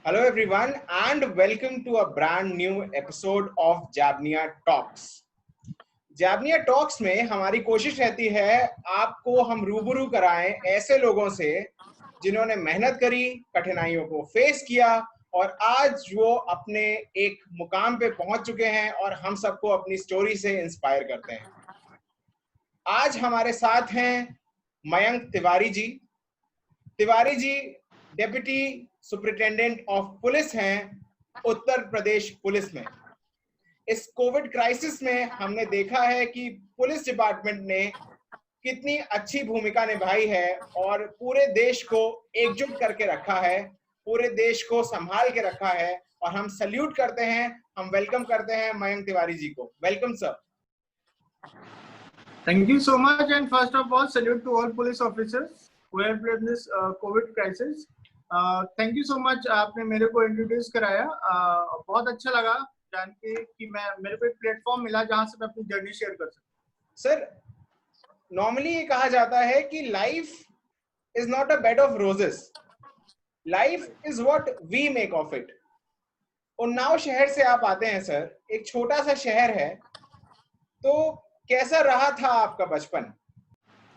Hello everyone and welcome to a brand new episode of Jabnia Talks. Jabnia talks में हमारी कोशिश रहती है आपको हम रूबरू कराएं ऐसे लोगों से जिन्होंने मेहनत करी, कठिनाइयों को फेस किया और आज वो अपने एक मुकाम पे पहुंच चुके हैं और हम सबको अपनी स्टोरी से इंस्पायर करते हैं। आज हमारे साथ हैं Mayank Tiwari ji. Tiwari ji deputy superintendent of police हैं उत्तर प्रदेश पुलिस में। इस कोविड क्राइसिस में हमने देखा है कि पुलिस डिपार्टमेंट ने कितनी अच्छी भूमिका निभाई है और पूरे देश को एकजुट करके रखा है, पूरे देश को संभाल के रखा है और हम सल्यूट करते हैं, हम वेलकम करते हैं मयंक तिवारी जी को। Welcome sir. Thank you so much, and first of all, salute to all police officers who have led this COVID crisis. Thank you so much. आपने मेरे को इंट्रोड्यूस कराया, बहुत अच्छा लगा जान के कि मेरे को एक प्लेटफॉर्म मिला जहां से मैं अपनी जर्नी शेयर कर सकूं। सर, नॉर्मली ये कहा जाता है कि life is not a bed of roses, life is what we make of it. Unnao शहर से आप आते हैं सर, एक छोटा सा शहर है, तो कैसा रहा था आपका बचपन?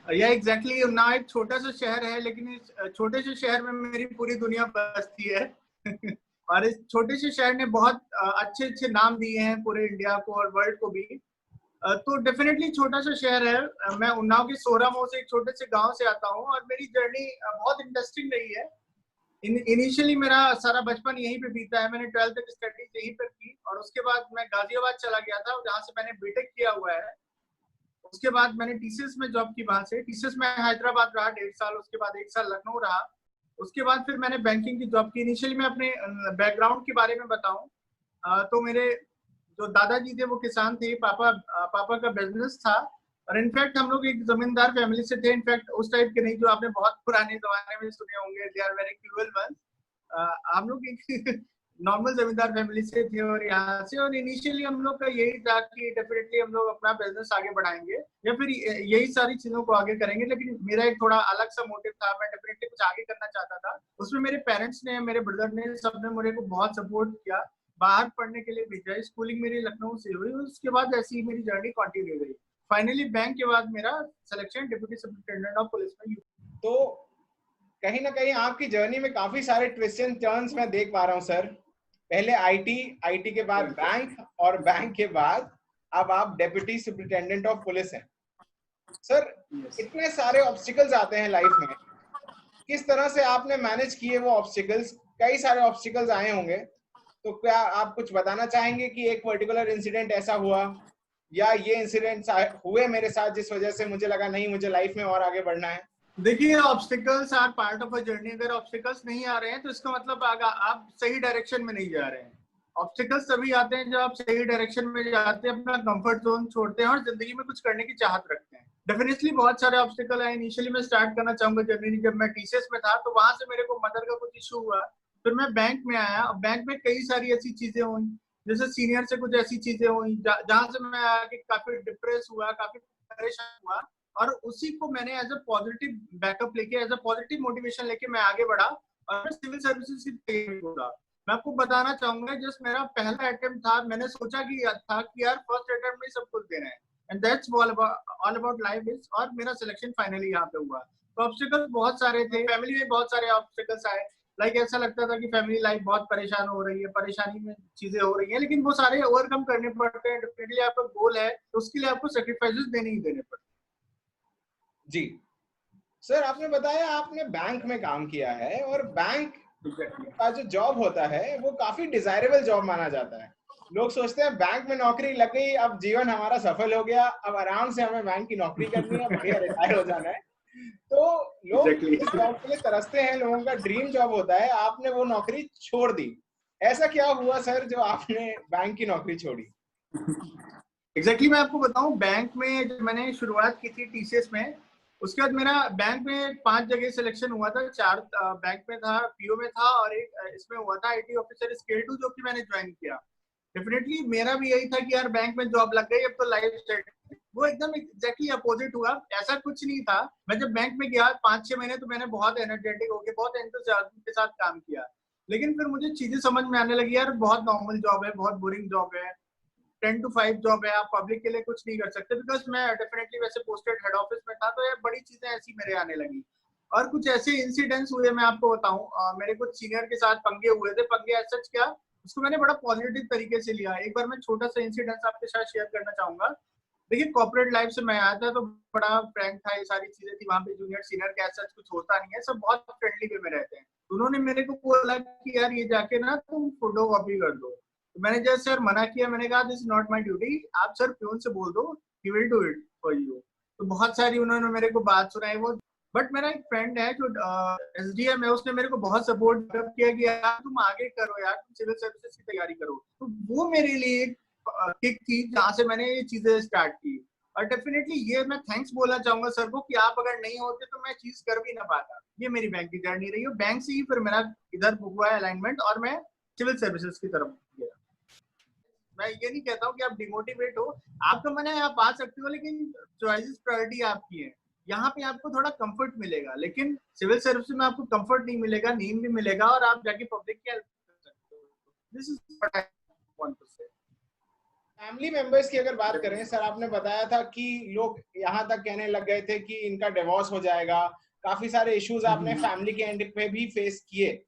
या एग्जैक्टली, उन्नाव एक छोटा सा शहर है, लेकिन इस छोटे से शहर में मेरी पूरी दुनिया बसती है और इस छोटे से शहर ने बहुत अच्छे अच्छे नाम दिए हैं पूरे इंडिया को और वर्ल्ड को भी। तो डेफिनेटली छोटा सा शहर है। मैं उन्नाव के सोरामो से एक छोटे से गांव से आता हूं और मेरी जर्नी बहुत इंटरेस्टिंग रही है। इनिशियली मेरा सारा बचपन यहीं पे बीता है। मैंने 12th तक स्टडीज यहीं पर की और उसके बाद मैं गाजियाबाद चला गया था, जहाँ से मैंने बीटेक किया हुआ है। उसके बाद मैंने टीसीएस में जॉब की, वहां से टीसीएस में हैदराबाद रहा 1.5 साल, उसके बाद 1 साल लखनऊ रहा। उसके बाद फिर मैंने बैंकिंग की जॉब की। इनिशियली मैं अपने बैकग्राउंड के बारे में बताऊं तो मेरे जो दादाजी थे वो किसान थे, पापा का बिजनेस था और इनफैक्ट हम लोग एक जमींदार फैमिली से थे। इनफैक्ट उस टाइप के नहीं जो आपने बहुत पुराने जमाने में सुने होंगे, they are very cruel ones. हम लोग एक नॉर्मल जमींदार फैमिली से थे और यहाँ से, और इनिशियली हम लोग का यही था कि डेफिनेटली हम लोग अपना बिजनेस आगे बढ़ाएंगे या फिर यही सारी चीजों को आगे करेंगे। लेकिन मेरा एक थोड़ा अलग सा मोटिव था, मैं डेफिनेटली कुछ आगे करना चाहता था। उसमें मेरे पेरेंट्स ने, मेरे ब्रदर ने, सबने मेरे को बहुत सपोर्ट किया, बाहर पढ़ने के लिए भेजा। स्कूलिंग मेरी लखनऊ से हुई, उसके बाद ऐसी ही मेरी जर्नी कंटिन्यू रही। फाइनली बैंक के बाद मेरा selection deputy superintendent of police में। तो कहीं ना कहीं आपकी जर्नी में काफी सारे ट्विस्ट एंड टर्न्स मैं देख पा रहा हूँ सर। पहले आईटी के बाद बैंक और बैंक के बाद अब आप डेप्यूटी सुपरिटेंडेंट ऑफ पुलिस हैं। सर, इतने सारे ऑब्स्टिकल्स आते हैं लाइफ में, किस तरह से आपने मैनेज किए वो ऑब्स्टिकल्स? कई सारे ऑब्स्टिकल्स आए होंगे, तो क्या आप कुछ बताना चाहेंगे कि एक पर्टिकुलर इंसिडेंट ऐसा हुआ या ये इंसिडेंट्स हुए मेरे साथ जिस वजह से मुझे लगा नहीं, मुझे लाइफ में और आगे बढ़ना है? देखिए, obstacles are part of a journey. अगर ऑब्स्टिकल्स नहीं आ रहे हैं तो इसका मतलब आप सही डायरेक्शन में नहीं जा रहे हैं। ऑब्स्टिकल्स तभी आते हैं जब आप सही डायरेक्शन में जाते हैं, अपना कंफर्ट जोन छोड़ते हैं और जिंदगी में कुछ करने की चाहत रखते हैं। डेफिनेटली बहुत सारे ऑब्स्टिकल है। इनिशियली मैं स्टार्ट करना चाहूंगा जर्नी, जब मैं टीसीएस में था तो वहां से मेरे को मदर का कुछ इशू हुआ। फिर मैं बैंक में आया और बैंक में कई सारी ऐसी चीजें हुई, जैसे सीनियर से कुछ ऐसी चीजें हुई जहां से मैं आके काफी डिप्रेस हुआ, काफी परेशान हुआ और उसी को मैंने एज अ पॉजिटिव बैकअप लेके, एज अ पॉजिटिव मोटिवेशन लेके मैं आगे बढ़ा और मैं सिविल सर्विसेज की तैयारी करूंगा। मैं आपको बताना चाहूंगा, जस्ट मेरा पहला अटेम्प्ट था। मैंने सोचा कि यार फर्स्ट अटेम्प्ट में सब कुछ देना है, and that's all about life is. और मेरा सिलेक्शन फाइनली यहाँ पे हुआ। तो ऑब्स्टिकल्स बहुत सारे थे, फैमिली में बहुत सारे ऑब्स्टिकल्स आए। ऐसा लगता था कि फैमिली लाइफ बहुत परेशान हो रही है, परेशानी में चीजें हो रही है, लेकिन वो सारे ओवरकम करने पड़ते हैं। डेफिनेटली आपका गोल है तो उसके लिए आपको सेक्रीफाइसेस देने ही देने पड़ते हैं। जी सर, आपने बताया आपने बैंक में काम किया है और बैंक का जो जॉब होता है वो काफी डिजायरेबल जॉब माना जाता है। लोग सोचते हैं बैंक में नौकरी लग गई, अब जीवन हमारा सफल हो गया, अब आराम से हमें बैंक की नौकरी करनी है, बढ़िया रिटायर हो जाना है। तो लोग इस जॉब के लिए तरसते हैं, लोगों का ड्रीम जॉब होता है। आपने वो नौकरी छोड़ दी, ऐसा क्या हुआ सर जो आपने बैंक की नौकरी छोड़ी? एग्जैक्टली मैं आपको बताऊं, बैंक में जब मैंने शुरुआत की थी टीसीएस में, उसके बाद मेरा बैंक में 5 जगह सिलेक्शन हुआ था। 4 बैंक में था, पीओ में था और एक इसमें हुआ था आईटी ऑफिसर स्केल 2, जो कि मैंने ज्वाइन किया। डेफिनेटली मेरा भी यही था कि यार बैंक में जॉब लग गई, अब तो लाइफ सेट। वो एकदम एग्जैक्टली अपोजिट हुआ। ऐसा कुछ नहीं था। मैं जब बैंक में गया 5-6 महीने तो मैंने बहुत एनर्जेटिक होकर बहुत एंथुसियाज्म के साथ काम किया, लेकिन फिर मुझे चीजें समझ में आने लगी, यार बहुत नॉर्मल जॉब है, बहुत बोरिंग जॉब है, 10 to 5 जॉब है, आप पब्लिक के लिए कुछ नहीं कर सकते। बिकॉज मैं डेफिनेटली वैसे पोस्टेड हेड ऑफिस में था, तो यार बड़ी चीजें ऐसी मेरे आने लगी। और कुछ ऐसे इंसिडेंट्स हुए, मैं आपको बताऊं, मेरे कुछ सीनियर के साथ पंगे हुए थे। पंगे ऐसा क्या, उसको मैंने बड़ा पॉजिटिव तरीके से लिया। एक बार मैं छोटा सा इंसिडेंट आपके साथ शेयर करना चाहूंगा। देखिए, कॉर्पोरेट लाइफ से मैं आया था तो बड़ा फ्रैंक था, ये सारी चीजें थी। वहां पे जूनियर सीनियर का ऐसा कुछ होता नहीं है, सब बहुत फ्रेंडली वे में रहते हैं। उन्होंने मेरे को बोला कि यार ये जाके ना तुम फोटो कॉपी कर दो। तो मैंने जैसे सर मना किया, मैंने कहा this is not my duty, आप सर प्यून से बोल दो, he will do it for you. तो बहुत सारी उन्होंने मेरे को बात सुनाई वो। बट मेरा एक फ्रेंड है जो एसडीएम है, उसने मेरे को बहुत सपोर्ट किया कि यार तुम आगे करो, यार तुम सिविल सर्विसेज की तैयारी करो। तो वो मेरे लिए एक किक थी जहाँ से मैंने ये चीजें स्टार्ट की। और डेफिनेटली ये मैं थैंक्स बोलना चाहूंगा सर को कि आप अगर नहीं होते तो मैं चीज कर भी ना पाता। ये मेरी बैंक की जर्नी रही है, बैंक से ही फिर मेरा इधर हुआ है अलाइनमेंट और मैं सिविल सर्विसेज की तरफ गया। मैं ये नहीं कहता हूँ कि आप डिमोटिवेट हो, आपका मन है आप आ सकते हो, लेकिन चॉइसेस प्रायोरिटी आपकी है। यहाँ पे आपको थोड़ा कंफर्ट मिलेगा, लेकिन सिविल सर्विस में आपको कंफर्ट नहीं मिलेगा, नींद भी मिलेगा और आप जाके पब्लिक की हेल्प कर सकते हो। This is what I want to say. Family members की अगर बात करें सर, आपने बताया था कि लोग यहाँ तक कहने लग गए थे कि इनका डिवोर्स हो जाएगा, काफी सारे इश्यूज आपने फैमिली के एंड पे भी फेस किए।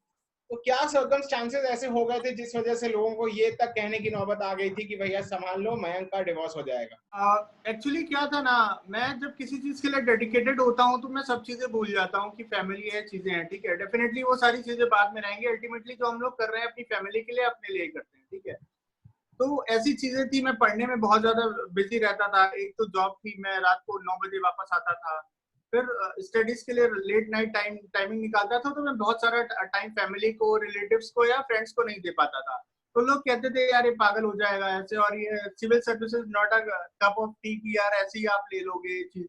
तो क्या सर्कमस्टांसेस ऐसे हो गए थे जिस वजह से लोगों को ये तक कहने की नौबत आ गई थी कि भैया संभाल लो, मयंक का डिवोर्स हो जाएगा? एक्चुअली क्या था ना, मैं जब किसी चीज के लिए डेडिकेटेड होता हूँ तो मैं सब चीजें भूल जाता हूँ कि फैमिली है, चीजें हैं, ठीक है। डेफिनेटली वो सारी चीजें बाद में रहेंगी, अल्टीमेटली जो हम लोग कर रहे हैं अपनी फैमिली के लिए, अपने लिए करते हैं, ठीक है। तो ऐसी चीजें थी, मैं पढ़ने में बहुत ज्यादा बिजी रहता था। एक तो जॉब थी, मैं रात को 9 बजे वापस आता था, फिर स्टडीज के लिए लेट नाइट टाइमिंग निकालता था, तो मैं बहुत सारा टाइम फैमिली को, रिलेटिव्स को या फ्रेंड्स को नहीं दे पाता था। तो लोग कहते थे यार ये पागल हो जाएगा ऐसे, और ये civil services not a cup of tea की यार ऐसे ही आप ले लोगे ये चीज,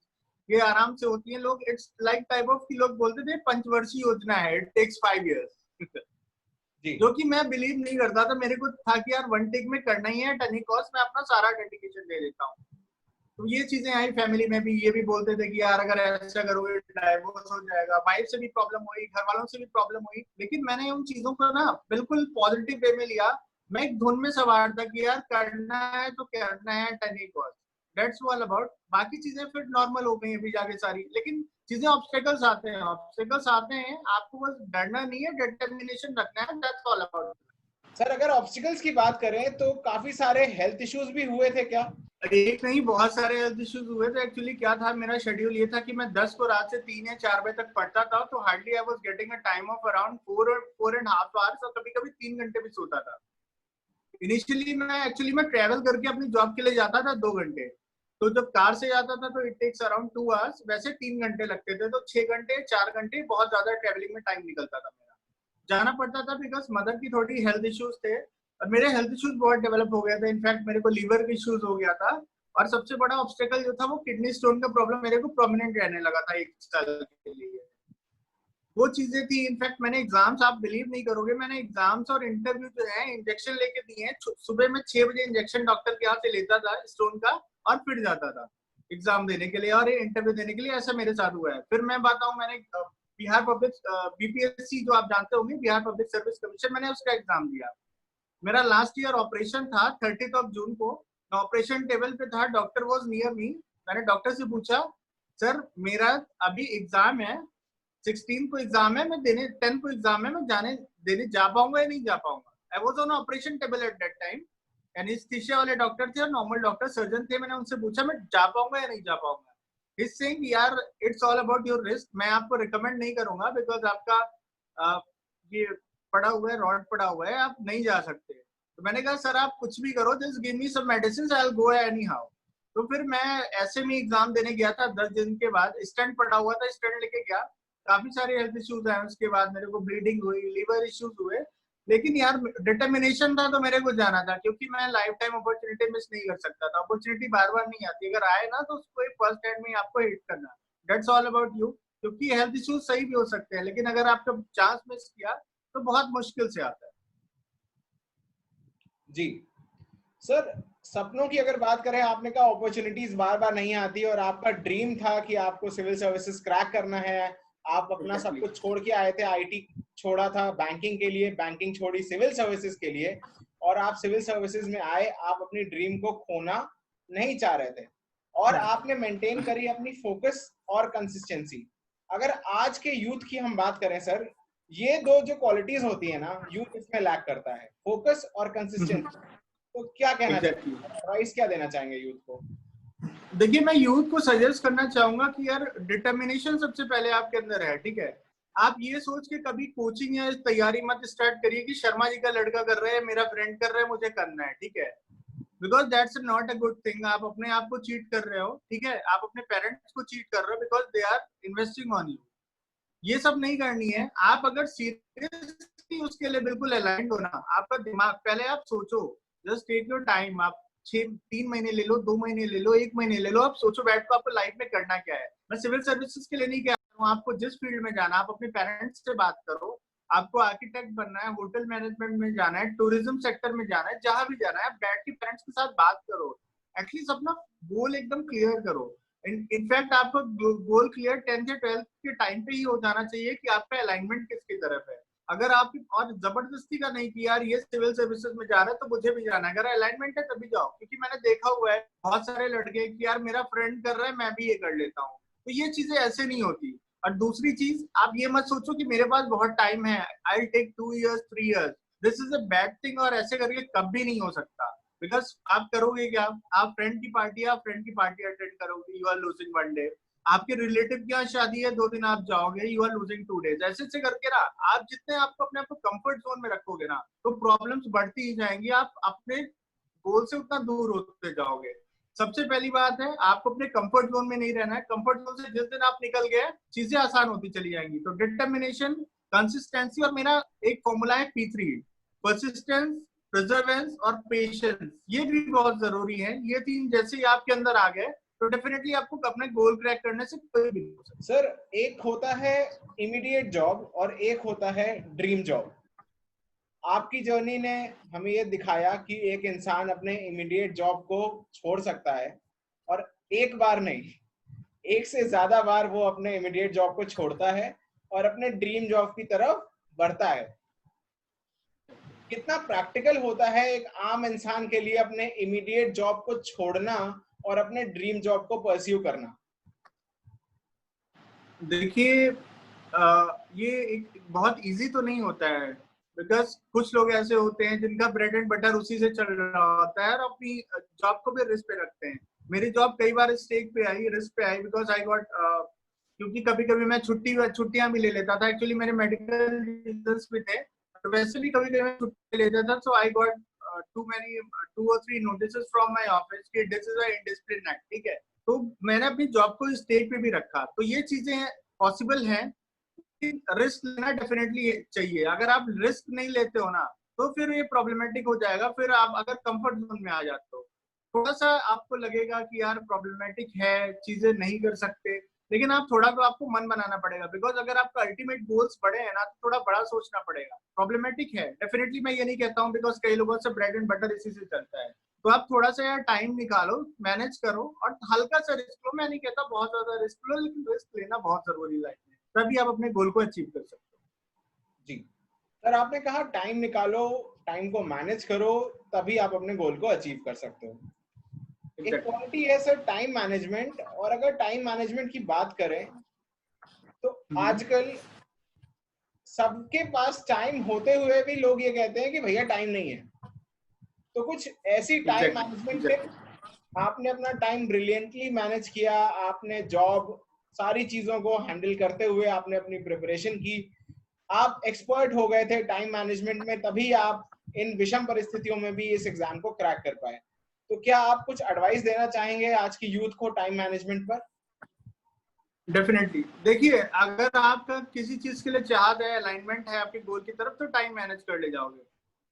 ये आराम से होती है। लोग इट्स लाइक टाइप ऑफ कि लोग बोलते थे पंचवर्षीय योजना है, इट टेक्स 5 years। जो कि मैं बिलीव नहीं करता था। मेरे को था कि यार वन टेक में करना ही है, एट एनी कॉस्ट मैं अपना सारा डेडिकेशन दे देता हूँ। तो ये चीजें आई फैमिली में भी, ये भी बोलते थे कि यार अगर ऐसा करोगे डाइवोर्स हो जाएगा। वाइफ से भी प्रॉब्लम हुई, घर वालों से भी प्रॉब्लम हुई, लेकिन मैंने उन चीजों को ना बिल्कुल पॉजिटिव वे में लिया। मैं एक धुन में सवार था कि यार करना है तो करना है at any cost, that's all about. बाकी चीजें फिर नॉर्मल हो गई अभी जाके सारी, लेकिन चीजें ऑब्स्टेकल्स आते हैं, ऑब्स्टेकल्स आते हैं, आपको बस डरना नहीं है, डिटर्मिनेशन रखना है, दैट्स ऑल अबाउट। सर अगर ऑब्स्टिकल्स की बात करें तो काफी सारे हेल्थ इश्यूज भी हुए थे क्या? एक नहीं, बहुत सारे हेल्थ इश्यूज हुए थे। एक्चुअली क्या था, मेरा शेड्यूल ये था कि मैं 10 को रात से 3 या 4 बजे तक पढ़ता था, तो hardly I was getting a time of around 4.5 hours, और कभी कभी 3 घंटे भी सोता था। इनिशियली मैं ट्रेवल करके अपनी जॉब के लिए जाता था 2 घंटे, तो जब कार से जाता था तो इट टेक्स अराउंड 2 आवर्स, वैसे 3 घंटे लगते थे, तो 6 घंटे 4 घंटे बहुत ज्यादा ट्रेवलिंग में टाइम निकलता था मेरा। जाना पड़ता था बिकॉज मदर की थोड़ी हेल्थ इश्यूज थे, और मेरे हेल्थ इश्यूज बहुत डेवलप हो गया था। इनफैक्ट मेरे को लीवर के इश्यूज हो गया था, और सबसे बड़ा ऑब्स्टेकल जो था वो किडनी स्टोन का प्रॉब्लम मेरे को प्रोमिनेंट रहने लगा था 1 साल के लिए। वो चीजें थी। इनफैक्ट मैंने एग्जाम्स, आप बिलीव नहीं करोगे, मैंने एग्जाम्स और इंटरव्यू जो है इंजेक्शन लेके दिए हैं। सुबह में 6 बजे इंजेक्शन डॉक्टर के यहाँ से लेता था स्टोन का, और फिर जाता था एग्जाम देने के लिए और इंटरव्यू देने के लिए। ऐसा मेरे साथ हुआ है। फिर मैं बताऊं, मैंने बिहार पब्लिक बीपीएससी जो आप जानते होंगे, बिहार पब्लिक सर्विस कमीशन, मैंने उसका एग्जाम दिया। मेरा लास्ट ईयर ऑपरेशन था 30 जून को। मैं ऑपरेशन टेबल पे था, डॉक्टर वॉज नियर मी। मैंने डॉक्टर से पूछा, सर मेरा अभी एग्जाम है, 16 को एग्जाम है, मैं देने 10 को एग्जाम है, मैं जाने देने जा पाऊंगा या नहीं जा पाऊंगा। I was on operation table at that time. Anaesthesia वाले डॉक्टर थे और नॉर्मल डॉक्टर सर्जन थे। मैंने उनसे पूछा मैं जा पाऊंगा या नहीं जा पाऊंगा। ही इज सेइंग यार it's all about your risk, मैं आपको रिकमेंड नहीं करूंगा बिकॉज आपका ये पड़ा हुआ है, रॉड पड़ा हुआ है, आप नहीं जा सकते। तो मैंने कहा सर आप कुछ भी करो, just give me some medicine, I will go anyhow. तो फिर मैं ऐसे में एग्जाम देने गया था। 10 दिन के बाद स्टंट पड़ा हुआ था, स्टंट लेके गया। काफी सारे हेल्थ इश्यूज आए उसके बाद, मेरे को ब्लीडिंग हुई, लीवर इश्यूज हुए, लेकिन यार डिटर्मिनेशन था तो मेरे को जाना था, क्योंकि मैं लाइफ टाइम अपॉर्चुनिटी मिस नहीं कर सकता था। अपॉर्चुनिटी बार बार नहीं आती, अगर आए ना तो उसको एक फर्स्ट हैंड में आपको हिट करना। That's all about you. क्योंकि हेल्थ इश्यूज सही भी हो सकते हैं, लेकिन अगर आपका चांस मिस किया तो बहुत मुश्किल से आता है। जी। सर सपनों की अगर बात करें, आपने कहा अपॉर्चुनिटीज बार बार नहीं आती और आपका ड्रीम था कि आपको सिविल सर्विसेज क्रैक करना है। आप अपना सब Exactly. कुछ छोड़ के आए थे, आईटी छोड़ा था बैंकिंग के लिए, बैंकिंग छोड़ी सिविल सर्विसेज के लिए, और आप सिविल सर्विसेज में आए। आप अपनी ड्रीम को खोना नहीं चाह रहे थे और आपने मेंटेन करी अपनी फोकस और कंसिस्टेंसी। अगर आज के यूथ की हम बात करें सर, ये दो जो क्वालिटीज होती है ना, यूथ इसमें लैक करता है, फोकस और कंसिस्टेंसी। तो क्या कहना Exactly. चाहेंगे, एडवाइस क्या देना चाहेंगे यूथ को? देखिए, मैं यूथ को सजेस्ट करना चाहूंगा कि यार डिटर्मिनेशन सबसे पहले आपके अंदर है, ठीक है। आप ये सोच के कभी कोचिंग या तैयारी मत स्टार्ट करिए कि शर्मा जी का लड़का कर रहा है, मेरा फ्रेंड कर रहा है, मुझे करना है, ठीक है। Because that's not a good thing. आप अपने आप को चीट कर रहे हो, ठीक है। आप अपने पेरेंट्स को चीट कर रहे हो because they are investing on you. ये सब नहीं करनी है। आप अगर सीरियसली उसके लिए बिल्कुल अलाइंड हो ना, आपका दिमाग, पहले आप सोचो, जस्ट टेक योर टाइम। आप 3 महीने ले लो, 2 महीने ले लो, 1 महीने ले लो, आप सोचो बैठ को आपको लाइफ में करना क्या है। मैं सिविल सर्विसेज के लिए नहीं कह रहा हूँ, आपको जिस फील्ड में जाना, आप अपने पेरेंट्स से बात करो। आपको आर्किटेक्ट बनना है, होटल मैनेजमेंट में जाना है, टूरिज्म सेक्टर में जाना है, जहां भी जाना है, आप बैठ के पेरेंट्स के साथ बात करो। एटलीस्ट अपना गोल एकदम क्लियर करो। इनफैक्ट आपको गोल क्लियर 10th या 12th के टाइम पे ही हो जाना चाहिए कि आपका अलाइनमेंट किसकी तरफ है। अगर आप और जबरदस्ती का नहीं कि यार ये सिविल सर्विसेज में जा रहा है तो मुझे भी जाना है, अगर अलाइनमेंट है तभी जाओ। क्योंकि मैंने देखा हुआ है बहुत सारे लड़के कि यार मेरा फ्रेंड कर रहा है, मैं भी ये कर लेता हूँ। तो ये चीजें ऐसे नहीं होती। और दूसरी चीज, आप ये मत सोचो कि मेरे पास बहुत टाइम है, I take 2 years 3 years, this is a bad thing. और ऐसे करके कभी नहीं हो सकता। बिकॉज आप करोगे क्या, आप फ्रेंड की पार्टी अटेंड करोगे, यू आर लूजिंग 1 day। आपके रिलेटिव की यहाँ शादी है, 2 दिन आप जाओगे, यू आर लूजिंग 2 days। ऐसे ऐसे करके ना, आप जितने आपको अपने आप को कंफर्ट जोन में रखोगे ना, तो प्रॉब्लम्स बढ़ती ही जाएंगी। आप अपने गोल से उतना दूर होते जाओगे। सबसे पहली बात है, आपको अपने कंफर्ट जोन में नहीं रहना है। कंफर्ट जोन से जिस दिन आप निकल गए, चीजें आसान होती चली जाएंगी। तो डिटर्मिनेशन, कंसिस्टेंसी, और मेरा एक फॉर्मूला है P3, परसिस्टेंस, प्रिजर्वेंस और पेशेंस। ये भी बहुत जरूरी है। ये तीन जैसे ही आपके अंदर आ गए तो डेफिनेटली आपको अपने गोल क्रैक करने से कोई भी नहीं हो सकता। सर एक होता है इमीडिएट जॉब और एक होता है ड्रीम जॉब। आपकी जर्नी ने हमें ये दिखाया कि एक इंसान अपने इमीडिएट जॉब को छोड़ सकता है, और एक बार नहीं, एक से ज्यादा बार वो अपने इमीडिएट जॉब को छोड़ता है और अपने ड्रीम जॉब की तरफ बढ़ता है। कितना प्रैक्टिकल होता है एक आम इंसान के लिए अपने इमीडिएट जॉब को छोड़ना और अपने ड्रीम जॉब को परस्यू करना? देखिए, ये एक बहुत इजी तो नहीं होता है। बिकॉज कुछ लोग ऐसे होते हैं जिनका ब्रेड एंड बटर उसी से चल रहा होता है और अपनी जॉब को भी रिस्क पे रखते हैं। मेरी जॉब कई बार स्टेक पे आई, रिस्क पे आई, बिकॉज आई गॉट, क्योंकि कभी कभी मैं छुट्टियां भी ले लेता था। एक्चुअली मेरे मेडिकल रीजंस भी थे, तो वैसे भी कभी कभी मैं छुट्टी ले लेता था। सो आई गॉट टू और three notices from my office कि this is a indiscipline act, ठीक है। तो मैंने अपनी जॉब को स्टेज पे भी रखा। तो ये चीजें पॉसिबल हैं। रिस्क लेना डेफिनेटली चाहिए। अगर आप रिस्क नहीं लेते हो ना, तो फिर ये प्रॉब्लमेटिक हो जाएगा। फिर आप अगर कंफर्ट जोन में आ जाते हो, थोड़ा सा आपको लगेगा कि यार प्रॉब्लमेटिक है, चीजें नहीं कर सकते। लेकिन आप थोड़ा तो आपको मन बनाना पड़ेगा। बिकॉज अगर आपका अल्टीमेट गोल्स बड़े हैं ना, तो थोड़ा बड़ा सोचना पड़ेगा। प्रॉब्लमेटिक है डेफिनेटली, मैं ये नहीं कहता हूँ, बिकॉज कई लोगों से ब्रेड एंड बटर इसी से चलता है। तो आप थोड़ा सा यार टाइम निकालो, मैनेज करो और हल्का सा रिस्क लो। मैं नहीं कहता बहुत ज्यादा रिस्क लो, लेकिन रिस्क लेना बहुत जरूरी लाइफ में, तभी आप अपने गोल को अचीव कर सकते हो। जी सर, आपने कहा टाइम निकालो, टाइम को मैनेज करो, तभी आप अपने गोल को अचीव कर सकते हो। एक एग्जैक्टली। क्वालिटी है सर टाइम मैनेजमेंट। और अगर टाइम मैनेजमेंट की बात करें तो आजकल सबके पास टाइम होते हुए भी लोग ये कहते हैं कि भैया टाइम नहीं है। तो कुछ ऐसी टाइम मैनेजमेंट टिप, एग्जैक्टली। आपने अपना टाइम ब्रिलियंटली मैनेज किया, आपने जॉब सारी चीजों को हैंडल करते हुए आपने अपनी प्रिपरेशन की, आप एक्सपर्ट हो गए थे टाइम मैनेजमेंट में, तभी आप इन विषम परिस्थितियों में भी इस एग्जाम को क्रैक कर पाए। तो क्या आप कुछ एडवाइस देना चाहेंगे आज की यूथ को टाइम मैनेजमेंट पर? डेफिनेटली। देखिए, अगर आपका किसी चीज के लिए चाहत है, अलाइनमेंट है आपके गोल की तरफ, तो टाइम मैनेज कर ले जाओगे।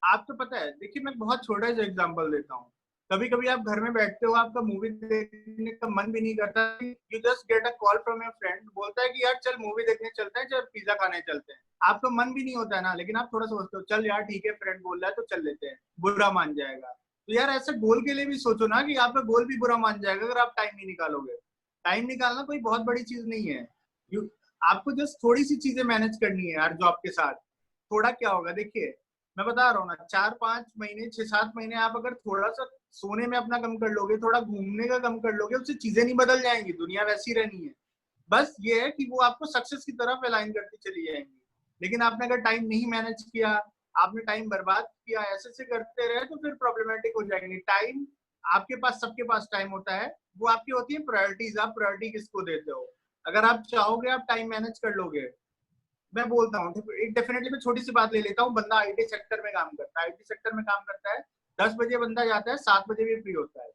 आपको पता है, देखिए मैं बहुत छोटा सा एग्जांपल देता हूँ। कभी कभी आप घर में बैठते हो, आपका मूवी देखने का मन भी नहीं करता, you just get a call from your friend, बोलता है कि यार चल मूवी देखने चलते हैं, चल पिज्जा खाने चलते हैं। आपका मन भी नहीं होता है ना, लेकिन आप थोड़ा सोचते हो चल यार ठीक है, फ्रेंड बोल रहा है तो चल लेते हैं, बुरा मान जाएगा। तो यार ऐसे गोल के लिए भी सोचो ना कि आपका गोल भी बुरा मान जाएगा अगर आप टाइम नहीं निकालोगे। टाइम निकालना कोई बहुत बड़ी चीज नहीं है। आपको जस्ट थोड़ी सी चीजें मैनेज करनी है यार जॉब के साथ। थोड़ा क्या होगा, देखिए मैं बता रहा हूँ ना, 4-5 महीने 6-7 महीने आप अगर थोड़ा सा सोने में अपना कम कर लोगे, थोड़ा घूमने का कम कर लोगे, उससे चीजें नहीं बदल जाएंगी, दुनिया वैसी रहनी है। बस ये है कि वो आपको सक्सेस की तरफ अलाइन करती चली जाएंगी। लेकिन आपने अगर टाइम नहीं मैनेज किया, आपने टाइम बर्बाद किया, ऐसे से करते रहे तो फिर प्रॉब्लमेटिक हो जाएंगे। टाइम आपके पास, सबके पास टाइम होता है, वो आपकी होती है प्रायोरिटीज। आप प्रायोरिटी किसको देते हो? अगर आप चाहोगे आप टाइम मैनेज कर लोगे। मैं बोलता हूँ एक डेफिनेटली मैं छोटी सी बात ले लेता हूँ। बंदा आईटी सेक्टर में काम करता है, आईटी सेक्टर में काम करता है, 10 बजे बंदा जाता है, 7 बजे भी फ्री होता है,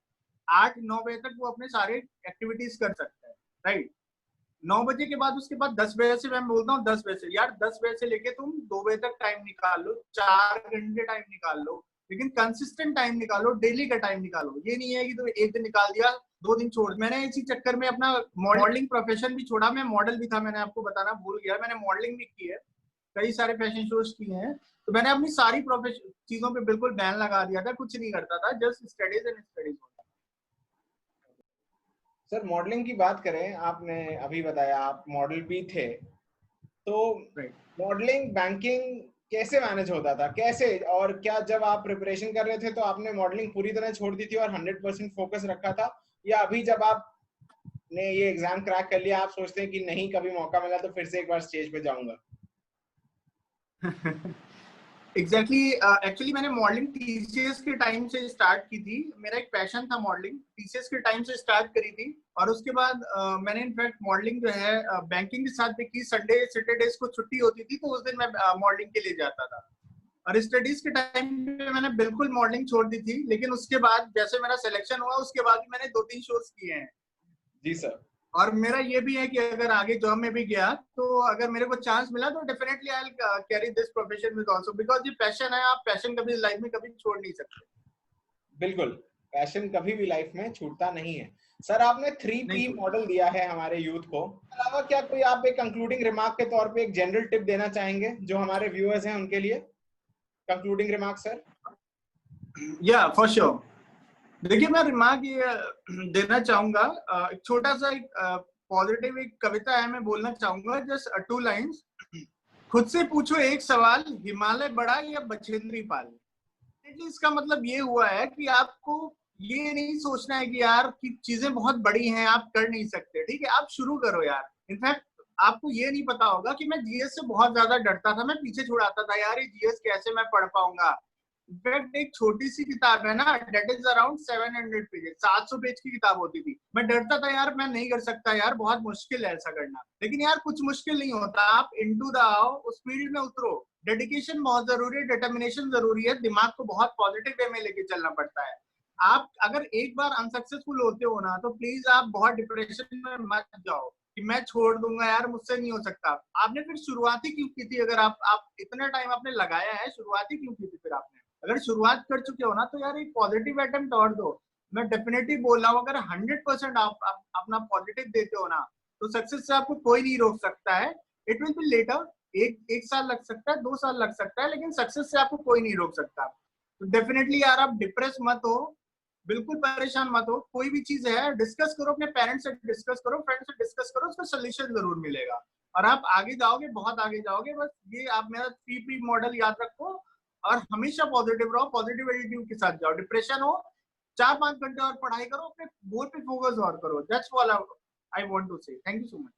8-9 बजे तक वो अपने सारे एक्टिविटीज कर सकता है, राइट। 9 बजे के बाद उसके बाद 10 बजे से, मैं बोलता हूँ 10 बजे से, यार 10 बजे से लेके तुम 2 बजे तक टाइम निकाल लो, 4 घंटे टाइम निकाल लो, लेकिन कंसिस्टेंट टाइम निकालो, डेली का टाइम निकालो। ये नहीं है कि तुम एक दिन निकाल दिया 2 दिन छोड़। मैंने इसी चक्कर में अपना मॉडलिंग प्रोफेशन भी छोड़ा। मैं मॉडल भी था, मैंने आपको बताना भूल गया, मैंने मॉडलिंग भी की है, कई सारे फैशन शोज किए हैं। तो मैंने अपनी सारी प्रोफेशन चीजों पे बिल्कुल बैन लगा दिया था, कुछ नहीं करता था, just studies and studies. Sir modelling की बात करें, आपने अभी बताया आप मॉडल भी थे, तो मॉडलिंग बैंकिंग कैसे मैनेज होता था, कैसे? और क्या जब आप प्रिपरेशन कर रहे थे तो आपने मॉडलिंग पूरी तरह छोड़ दी थी और 100% फोकस रखा था, या अभी जब आपने ये एग्जाम क्रैक कर लिया आप सोचते हैं कि नहीं, कभी मौका मिला तो फिर से एक बार स्टेज पे जाऊंगा? एग्जैक्टली एक्चुअली मैंने मॉडलिंग टीसीएस के टाइम से स्टार्ट की थी। मेरा एक पैशन था मॉडलिंग, टीसीएस के टाइम से स्टार्ट करी थी। और उसके बाद मैंने इनफैक्ट मॉडलिंग जो है बैंकिंग के साथ भी की। संडे सैटरडेज को छुट्टी होती थी तो उस दिन मैं मॉडलिंग के लिए जाता था। और स्टडीज के टाइम पे मैंने बिल्कुल मॉडलिंग छोड़ दी थी, लेकिन उसके बाद जैसे मेरा सिलेक्शन हुआ उसके बाद मैंने 2-3 शोज किए हैं। जी सर। और मेरा ये भी है कि अगर आगे जॉब में भी गया तो अगर मेरे को चांस मिला तो definitely I will carry this profession with also, because ये पैशन है। आप पैशन कभी लाइफ में कभी छोड़ नहीं सकते। बिल्कुल, पैशन कभी भी लाइफ में छूटता नहीं है। सर आपने 3P मॉडल दिया है हमारे यूथ को, अलावा क्या कोई आप एक कंक्लूडिंग रिमार्क के तौर पे एक जनरल टिप देना चाहेंगे जो हमारे व्यूअर्स हैं उनके लिए? Concluding remark sir. या फॉर श्योर। देखिए मैं रिमार्क ये देना चाहूंगा, एक छोटा सा एक पॉजिटिव एक कविता है, मैं बोलना चाहूंगा, जस्ट 2 लाइंस। खुद से पूछो एक सवाल, हिमालय बड़ा या बछेंद्री पाल। इसका मतलब ये हुआ है कि आपको ये नहीं सोचना है कि यार कि चीजें बहुत बड़ी हैं, आप कर नहीं सकते। ठीक है, आप शुरू करो यार। इनफैक्ट आपको ये नहीं पता होगा कि मैं जीएस से बहुत ज्यादा डरता था, मैं पीछे छुड़ाता था, यार ये जीएस कैसे मैं पढ़ पाऊंगा। इनफैक्ट एक छोटी सी किताब है ना, that is around 700 pages, 700 page की किताब होती थी। मैं डरता था यार, मैं नहीं कर सकता यार, बहुत मुश्किल है ऐसा करना। लेकिन यार कुछ मुश्किल नहीं होता, आप इनटू द आओ, उस फील्ड में उतरो। डेडिकेशन बहुत जरूरी है, डिटर्मिनेशन जरूरी है, दिमाग को बहुत पॉजिटिव वे में लेके चलना पड़ता है। आप अगर एक बार अनसक्सेसफुल होते हो ना, तो प्लीज आप बहुत डिप्रेशन में मत जाओ कि मैं छोड़ दूंगा यार, मुझसे नहीं हो सकता। आपने फिर शुरुआत ही क्यों की थी? अगर आप इतना टाइम आपने लगाया है, शुरुआत ही क्यों की थी फिर आपने? अगर शुरुआत कर चुके हो ना, तो यार एक पॉजिटिव अटेम्प्ट और दो। मैं डेफिनेटली बोल रहा हूँ, अगर 100% आप अपना पॉजिटिव देते हो ना, तो सक्सेस से आपको कोई नहीं रोक सकता है। इट विल बी लेटर, एक साल लग सकता है, 2 साल लग सकता है, लेकिन सक्सेस से आपको कोई नहीं रोक सकता। तो डेफिनेटली यार आप डिप्रेस मत हो, बिल्कुल परेशान मत हो। कोई भी चीज है डिस्कस करो, अपने पेरेंट्स से डिस्कस करो, फ्रेंड से डिस्कस करो, उसका सोल्यूशन जरूर मिलेगा और आप आगे जाओगे, बहुत आगे जाओगे। बस ये आप मेरा 3P मॉडल याद रखो और हमेशा पॉजिटिव रहो, पॉजिटिव एटीट्यूड के साथ जाओ। डिप्रेशन हो, 4-5 घंटे और पढ़ाई करो, अपने गोल पे फोकस और करो। That's all I want to say. Thank you so much.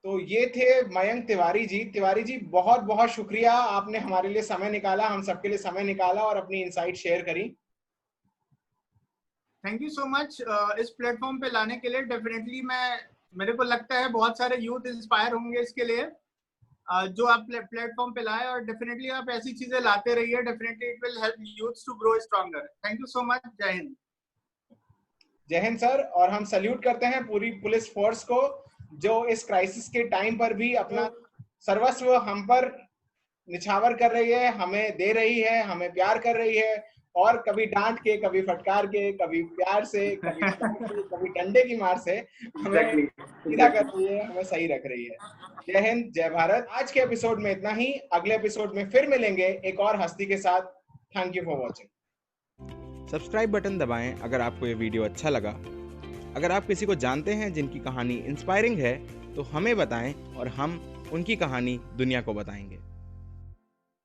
तो ये थे मयंक तिवारी जी। तिवारी जी बहुत बहुत शुक्रिया, आपने हमारे लिए समय निकाला, हम सबके लिए समय निकाला और अपनी इनसाइट शेयर करी। थैंक यू सो मच इस प्लेटफॉर्म पे लाने के लिए। डेफिनेटली मेरे को लगता है बहुत सारे यूथ इंस्पायर होंगे इसके लिए जो आप प्लेटफॉर्म पे लाए, और डेफिनेटली आप ऐसी चीजें लाते रहिए। Definitely it will help youth to grow stronger. Thank you so much. जय हिंद। जय हिंद सर। और हम सल्यूट करते हैं पूरी पुलिस फोर्स को जो इस क्राइसिस के टाइम पर भी अपना सर्वस्व हम पर निछावर कर रही है, हमें दे रही है, हमें प्यार कर रही है, और कभी डांट के, कभी फटकार के, कभी प्यार से, कभी कभी डंडे की मार से हमें सीधा कर रही है, हमें सही रख रही है। जय हिंद, जय भारत। आज के एपिसोड में इतना ही, अगले एपिसोड में फिर मिलेंगे एक और हस्ती के साथ। Thank you for watching. Subscribe button दबाएं अगर आपको ये वीडियो अच्छा लगा। अगर आप किसी को जानते हैं जिनकी कहानी इंस्पायरिंग है तो हमें बताएं और हम उनकी कहानी दुनिया को बताएंगे।